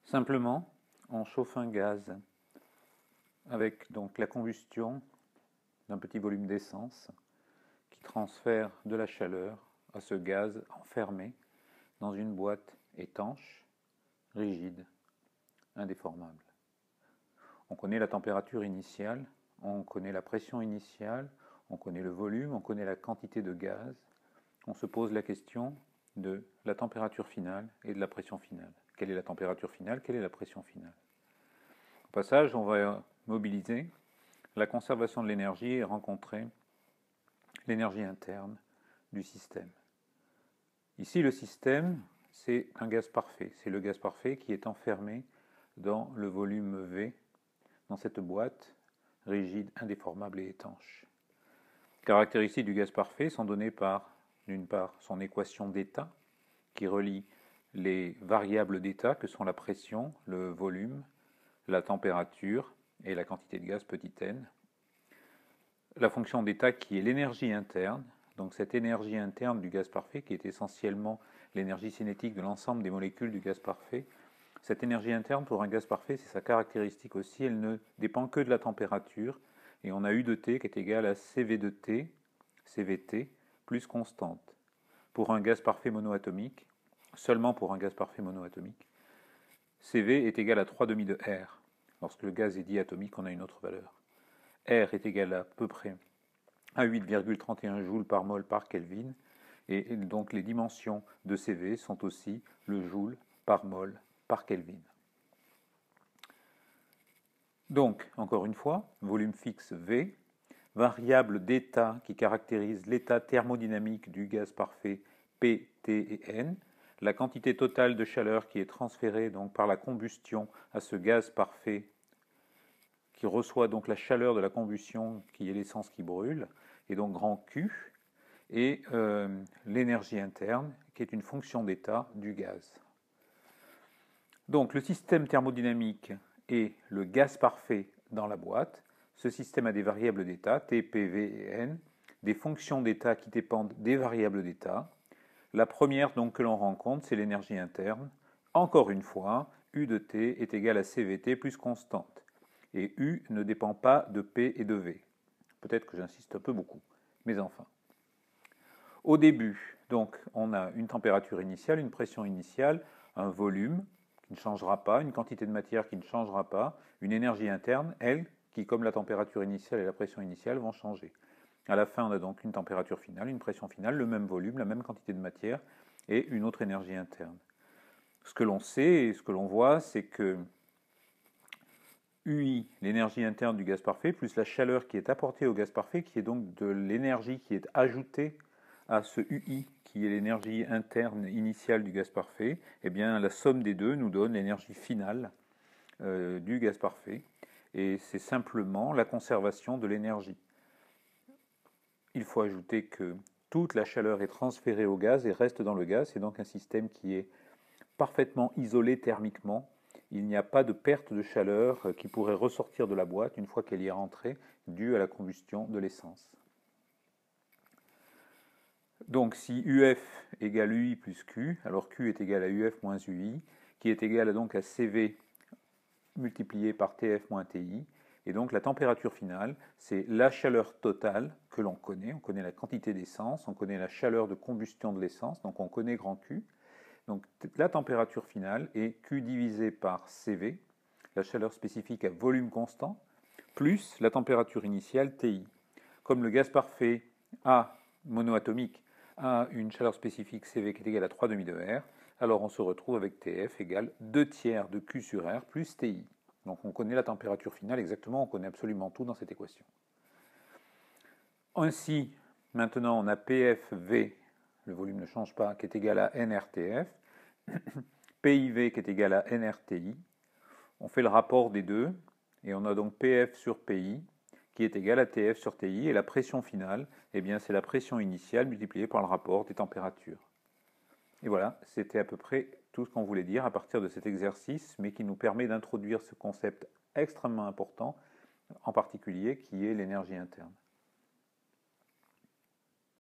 Simplement, on chauffe un gaz avec donc la combustion d'un petit volume d'essence qui transfère de la chaleur à ce gaz enfermé dans une boîte étanche, rigide, indéformable. On connaît la température initiale, on connaît la pression initiale, on connaît le volume, on connaît la quantité de gaz. On se pose la question de la température finale et de la pression finale. Quelle est la température finale? Quelle est la pression finale? Au passage, on va mobiliser la conservation de l'énergie et rencontrer l'énergie interne du système. Ici, le système, c'est un gaz parfait. C'est le gaz parfait qui est enfermé dans le volume V, dans cette boîte rigide, indéformable et étanche. Les caractéristiques du gaz parfait sont données par, d'une part, son équation d'état, qui relie les variables d'état que sont la pression, le volume, la température et la quantité de gaz petit n. La fonction d'état qui est l'énergie interne, donc cette énergie interne du gaz parfait qui est essentiellement l'énergie cinétique de l'ensemble des molécules du gaz parfait. Cette énergie interne pour un gaz parfait, c'est sa caractéristique aussi, elle ne dépend que de la température et on a U de T qui est égal à CV de T, CVT, plus constante. Pour un gaz parfait monoatomique, seulement pour un gaz parfait monoatomique, CV est égal à 3,5 de R. Lorsque le gaz est diatomique, on a une autre valeur. R est égal à peu près à 8,31 joules par mol par Kelvin, et donc les dimensions de CV sont aussi le joule par mol par Kelvin. Donc, encore une fois, volume fixe V, variable d'état qui caractérise l'état thermodynamique du gaz parfait P, T et N, la quantité totale de chaleur qui est transférée donc par la combustion à ce gaz parfait qui reçoit donc la chaleur de la combustion qui est l'essence qui brûle, et donc grand Q, et l'énergie interne qui est une fonction d'état du gaz. Donc le système thermodynamique est le gaz parfait dans la boîte. Ce système a des variables d'état, T, P, V et N, des fonctions d'état qui dépendent des variables d'état. La première donc que l'on rencontre, c'est l'énergie interne. Encore une fois, U de T est égal à CVT plus constante. Et U ne dépend pas de P et de V. Peut-être que j'insiste un peu beaucoup, mais enfin. Au début, donc, on a une température initiale, une pression initiale, un volume qui ne changera pas, une quantité de matière qui ne changera pas, une énergie interne, elle, qui, comme la température initiale et la pression initiale, vont changer. À la fin, on a donc une température finale, une pression finale, le même volume, la même quantité de matière et une autre énergie interne. Ce que l'on sait et ce que l'on voit, c'est que UI, l'énergie interne du gaz parfait, plus la chaleur qui est apportée au gaz parfait, qui est donc de l'énergie qui est ajoutée à ce UI, qui est l'énergie interne initiale du gaz parfait, eh bien la somme des deux nous donne l'énergie finale du gaz parfait. Et c'est simplement la conservation de l'énergie. Il faut ajouter que toute la chaleur est transférée au gaz et reste dans le gaz. C'est donc un système qui est parfaitement isolé thermiquement. Il n'y a pas de perte de chaleur qui pourrait ressortir de la boîte une fois qu'elle y est rentrée, due à la combustion de l'essence. Donc si UF égale UI plus Q, alors Q est égal à UF moins UI, qui est égal donc à CV multiplié par TF moins TI, et donc la température finale, c'est la chaleur totale que l'on connaît. On connaît la quantité d'essence, on connaît la chaleur de combustion de l'essence, donc on connaît grand Q. Donc la température finale est Q divisé par CV, la chaleur spécifique à volume constant, plus la température initiale TI. Comme le gaz parfait A monoatomique a une chaleur spécifique CV qui est égale à 3,5 de R, alors on se retrouve avec TF égale 2 tiers de Q sur R plus TI. Donc on connaît la température finale exactement, on connaît absolument tout dans cette équation. Ainsi, maintenant on a PFV, le volume ne change pas, qui est égal à NRTF, PIV qui est égal à NRTI. On fait le rapport des deux, et on a donc PF sur PI, qui est égal à TF sur TI, et la pression finale, eh bien c'est la pression initiale multipliée par le rapport des températures. Et voilà, c'était à peu près tout ce qu'on voulait dire à partir de cet exercice, mais qui nous permet d'introduire ce concept extrêmement important, en particulier, qui est l'énergie interne.